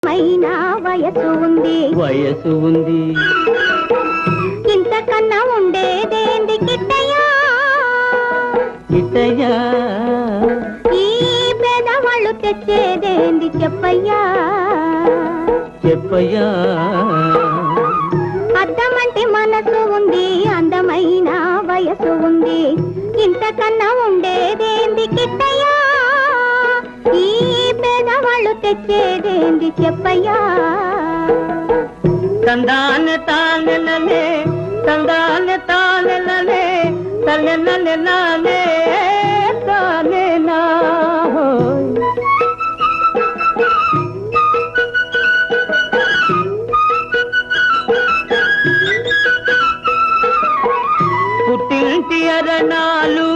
మైనా వయసు ఉంది ఇంతకన్నా ఉండేదేంది కిట్టయ్యా ఈ పేదవాళ్ళు తెచ్చేదేంది చెప్పయ్యా అద్దమంటే మనసు ఉంది అందమైన వయసు ఉంది ఇంతకన్నా ఉండేదేంది కిట్టయ్యా ఈ పేదవాళ్ళు తెచ్చేదేంది చెప్పయ్యా తందానే తానెలనే తల్లెలనే నానే తానే నా పుట్టింటి అరణాలు